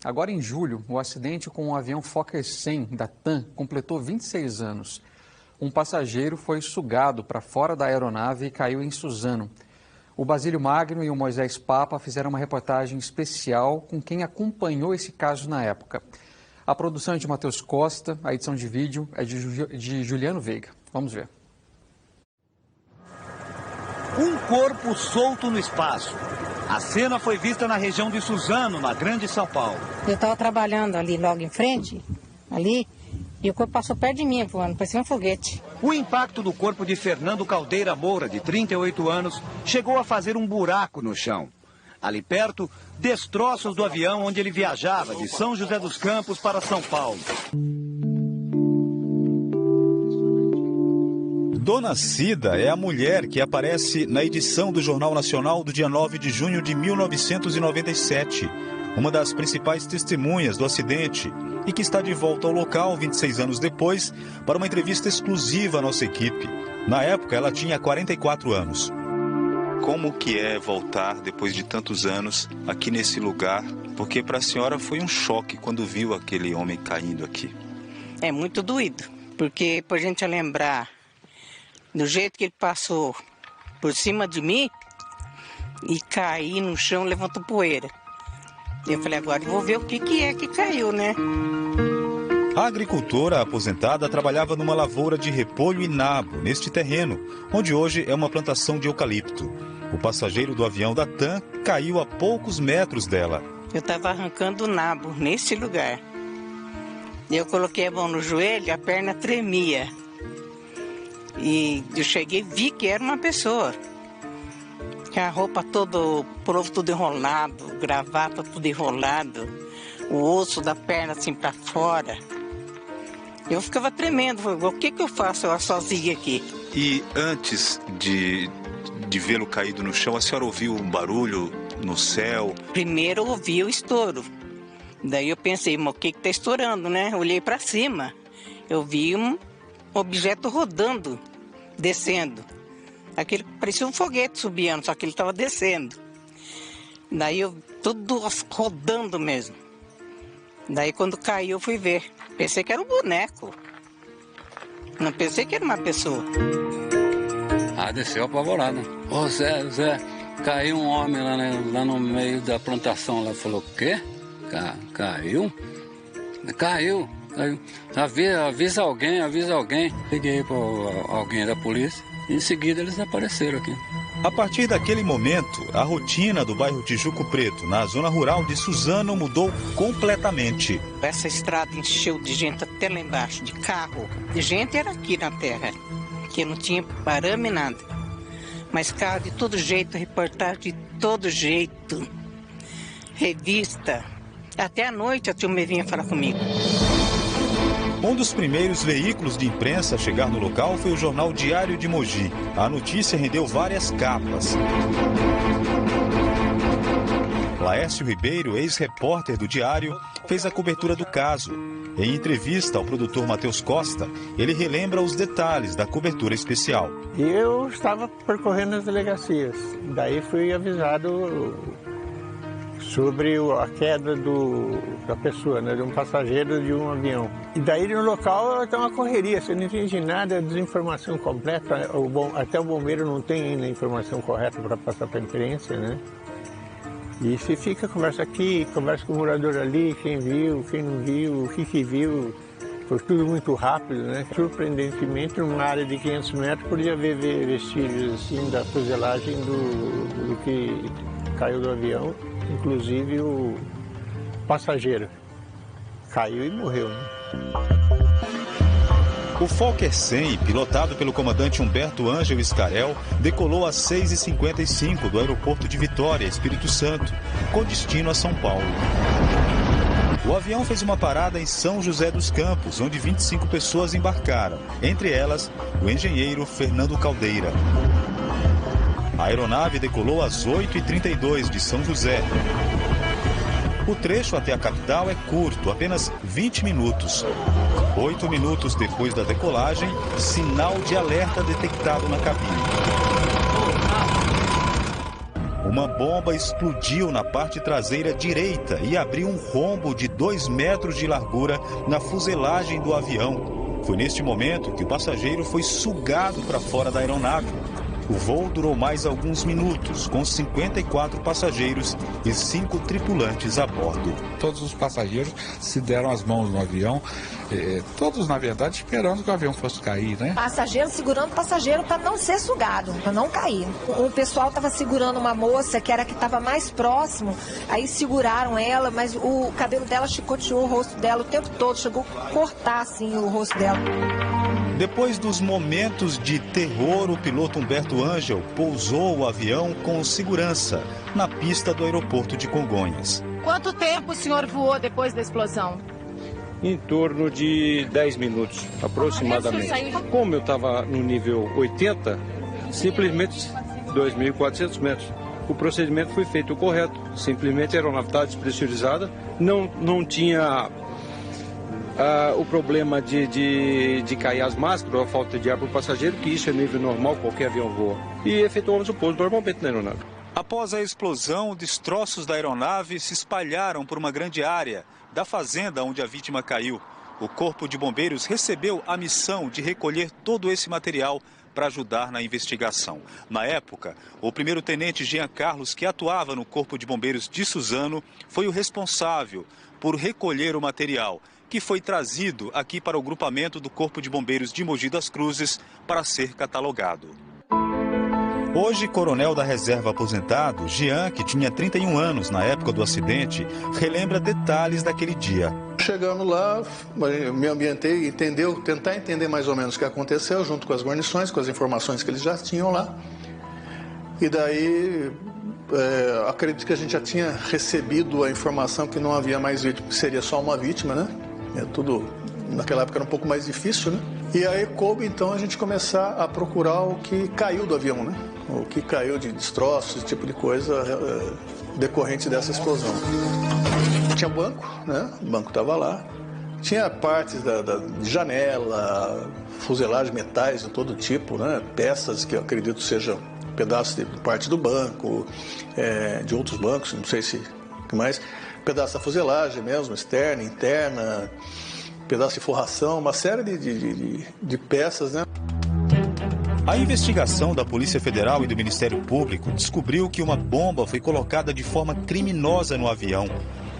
Agora em julho, o acidente com o avião Fokker 100 da TAM completou 26 anos. Um passageiro foi sugado para fora da aeronave e caiu em Suzano. O Basílio Magno e o Moisés Papa fizeram uma reportagem especial com quem acompanhou esse caso na época. A produção é de Matheus Costa, a edição de vídeo é de Juliano Veiga. Vamos ver. Um corpo solto no espaço. A cena foi vista na região de Suzano, na Grande São Paulo. Eu estava trabalhando ali logo em frente, ali, e o corpo passou perto de mim voando, parecia um foguete. O impacto do corpo de Fernando Caldeira Moura, de 38 anos, chegou a fazer um buraco no chão. Ali perto, destroços do avião onde ele viajava de São José dos Campos para São Paulo. Dona Cida é a mulher que aparece na edição do Jornal Nacional do dia 9 de junho de 1997, uma das principais testemunhas do acidente e que está de volta ao local 26 anos depois para uma entrevista exclusiva à nossa equipe. Na época, ela tinha 44 anos. Como que é voltar depois de tantos anos aqui nesse lugar? Porque para a senhora foi um choque quando viu aquele homem caindo aqui. É muito doído, porque por gente lembrar do jeito que ele passou por cima de mim e cair no chão, levantou poeira. Eu falei, agora eu vou ver o que é que caiu, né? A agricultora aposentada trabalhava numa lavoura de repolho e nabo, neste terreno, onde hoje é uma plantação de eucalipto. O passageiro do avião da TAM caiu a poucos metros dela. Eu estava arrancando o nabo nesse lugar. Eu coloquei a mão no joelho, a perna tremia. E eu cheguei e vi que era uma pessoa. Que a roupa toda, o provo tudo enrolado, gravata tudo enrolado, o osso da perna assim para fora. Eu ficava tremendo, falei, o que eu faço eu sozinha aqui? E antes de vê-lo caído no chão, a senhora ouviu um barulho no céu? Primeiro eu ouvi o estouro. Daí eu pensei, mas o que está estourando, né? Eu olhei para cima, eu vi um objeto rodando, descendo. Aquele parecia um foguete subindo, só que ele estava descendo. Daí eu tudo rodando mesmo. Daí quando caiu eu fui ver. Pensei que era um boneco. Não pensei que era uma pessoa. Desceu apavorado. Ô Zé, caiu um homem lá no meio da plantação. Lá falou, o quê? Caiu? Caiu. Avisa alguém. Liguei para alguém da polícia e em seguida eles apareceram aqui. A partir daquele momento, a rotina do bairro Tijuco Preto, na zona rural de Suzano, mudou completamente. Essa estrada encheu de gente até lá embaixo, de carro. De gente era aqui na terra, que não tinha parame nada. Mas carro de todo jeito, reportagem de todo jeito, revista. Até à noite a turma vinha falar comigo. Um dos primeiros veículos de imprensa a chegar no local foi o jornal Diário de Mogi. A notícia rendeu várias capas. Laércio Ribeiro, ex-repórter do Diário, fez a cobertura do caso. Em entrevista ao produtor Matheus Costa, ele relembra os detalhes da cobertura especial. Eu estava percorrendo as delegacias, daí fui avisado sobre a queda da pessoa, né, de um passageiro de um avião. E daí no local tem uma correria, você não entende nada, desinformação completa, até o bombeiro não tem ainda a informação correta para passar para a imprensa, né? E se fica, conversa aqui, conversa com o morador ali, quem viu, quem não viu, o que viu, foi tudo muito rápido, né? Surpreendentemente, numa área de 500 metros, podia haver vestígios assim da fuselagem do que caiu do avião, inclusive o passageiro caiu e morreu, né? O Fokker 100, pilotado pelo comandante Humberto Ângelo Scarel, decolou às 6h55 do aeroporto de Vitória, Espírito Santo, com destino a São Paulo. O avião fez uma parada em São José dos Campos, onde 25 pessoas embarcaram, entre elas o engenheiro Fernando Caldeira. A aeronave decolou às 8h32 de São José. O trecho até a capital é curto, apenas 20 minutos. 8 minutos depois da decolagem, sinal de alerta detectado na cabine. uma bomba explodiu na parte traseira direita e abriu um rombo de 2 metros de largura na fuselagem do avião. Foi neste momento que o passageiro foi sugado para fora da aeronave. O voo durou mais alguns minutos, com 54 passageiros e 5 tripulantes a bordo. Todos os passageiros se deram as mãos no avião, todos, na verdade, esperando que o avião fosse cair, né? Passageiro segurando o passageiro para não ser sugado, para não cair. O pessoal estava segurando uma moça que estava mais próximo, aí seguraram ela, mas o cabelo dela chicoteou o rosto dela o tempo todo, chegou a cortar assim o rosto dela. Depois dos momentos de terror, o piloto Humberto Ângel pousou o avião com segurança na pista do aeroporto de Congonhas. Quanto tempo o senhor voou depois da explosão? Em torno de 10 minutos, aproximadamente. Como eu estava no nível 80, simplesmente 2.400 metros. O procedimento foi feito correto, simplesmente a aeronave estava despressurizada, não tinha... o problema de cair as máscaras ou a falta de ar para o passageiro, que isso é nível normal, qualquer avião voa. E efetuamos o pouso normalmente na aeronave. Após a explosão, destroços da aeronave se espalharam por uma grande área da fazenda onde a vítima caiu. O Corpo de Bombeiros recebeu a missão de recolher todo esse material para ajudar na investigação. Na época, o primeiro-tenente Jean Carlos, que atuava no Corpo de Bombeiros de Suzano, foi o responsável por recolher o material, que foi trazido aqui para o grupamento do Corpo de Bombeiros de Mogi das Cruzes para ser catalogado. Hoje, coronel da reserva aposentado, Jean, que tinha 31 anos na época do acidente, relembra detalhes daquele dia. Chegando lá, me ambientei, tentar entender mais ou menos o que aconteceu, junto com as guarnições, com as informações que eles já tinham lá. E daí, acredito que a gente já tinha recebido a informação que não havia mais vítima, que seria só uma vítima, né? Tudo, naquela época, era um pouco mais difícil, né? E aí coube, então, a gente começar a procurar o que caiu do avião, né? O que caiu de destroços, esse tipo de coisa decorrente dessa explosão. Tinha banco, né? O banco estava lá. Tinha partes de janela, fuselagem, metais de todo tipo, né? Peças que eu acredito sejam pedaços de parte do banco, de outros bancos, não sei se o que mais. Pedaço da fuselagem mesmo, externa, interna, pedaço de forração, uma série de peças, né? A investigação da Polícia Federal e do Ministério Público descobriu que uma bomba foi colocada de forma criminosa no avião.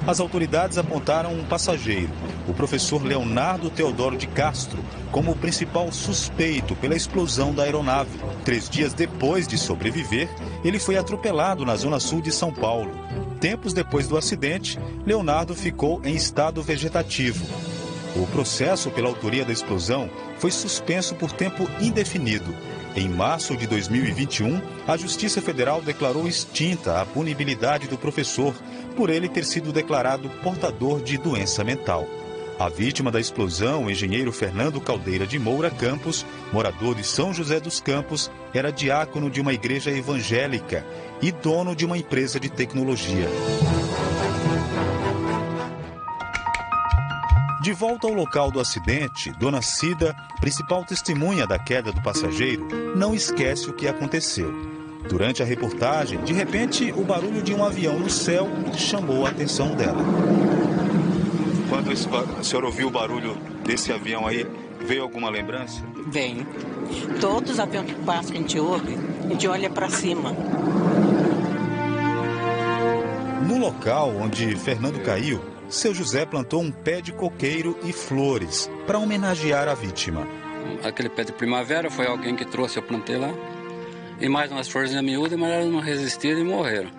As autoridades apontaram um passageiro, o professor Leonardo Teodoro de Castro, como o principal suspeito pela explosão da aeronave. 3 dias depois de sobreviver, ele foi atropelado na zona sul de São Paulo. Tempos depois do acidente, Leonardo ficou em estado vegetativo. O processo pela autoria da explosão foi suspenso por tempo indefinido. Em março de 2021, a Justiça Federal declarou extinta a punibilidade do professor por ele ter sido declarado portador de doença mental. A vítima da explosão, o engenheiro Fernando Caldeira de Moura Campos, morador de São José dos Campos, era diácono de uma igreja evangélica e dono de uma empresa de tecnologia. De volta ao local do acidente, Dona Cida, principal testemunha da queda do passageiro, não esquece o que aconteceu. Durante a reportagem, de repente, o barulho de um avião no céu chamou a atenção dela. Quando a senhora ouviu o barulho desse avião aí, veio alguma lembrança? Vem. Todos os aviões que passam, que a gente ouve, a gente olha para cima. No local onde Fernando caiu, seu José plantou um pé de coqueiro e flores para homenagear a vítima. Aquele pé de primavera foi alguém que trouxe, eu plantei lá. E mais umas florzinhas miúdas, mas elas não resistiram e morreram.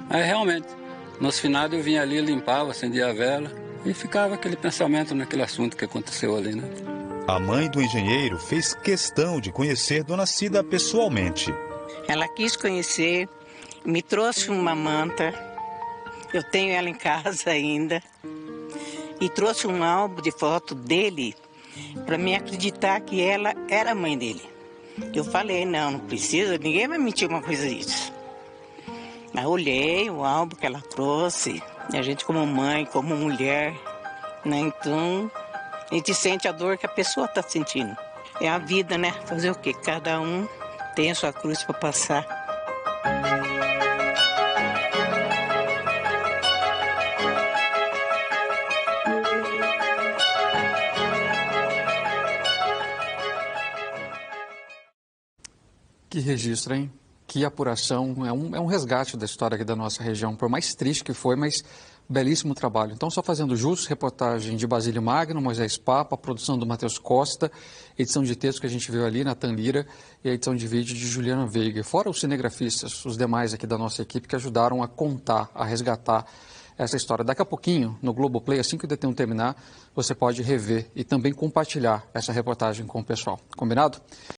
Aí realmente, nos finais eu vinha ali, limpava, acendia a vela e ficava aquele pensamento naquele assunto que aconteceu ali, né? A mãe do engenheiro fez questão de conhecer Dona Cida pessoalmente. Ela quis conhecer, me trouxe uma manta, eu tenho ela em casa ainda, e trouxe um álbum de foto dele para me acreditar que ela era a mãe dele. Eu falei, não precisa, ninguém vai mentir uma coisa disso. Mas eu olhei o álbum que ela trouxe, a gente como mãe, como mulher, né? Então a gente sente a dor que a pessoa está sentindo. É a vida, né? Fazer o quê? Cada um tem a sua cruz para passar. Que registro, hein? Que apuração. É um resgate da história aqui da nossa região. Por mais triste que foi, mas belíssimo trabalho. Então, só fazendo jus, reportagem de Basílio Magno, Moisés Papa, produção do Matheus Costa, edição de texto que a gente viu ali, Nathan Lira, e a edição de vídeo de Juliana Veiga. Fora os cinegrafistas, os demais aqui da nossa equipe que ajudaram a contar, a resgatar essa história. Daqui a pouquinho, no Globoplay, assim que o D1 terminar, você pode rever e também compartilhar essa reportagem com o pessoal. Combinado?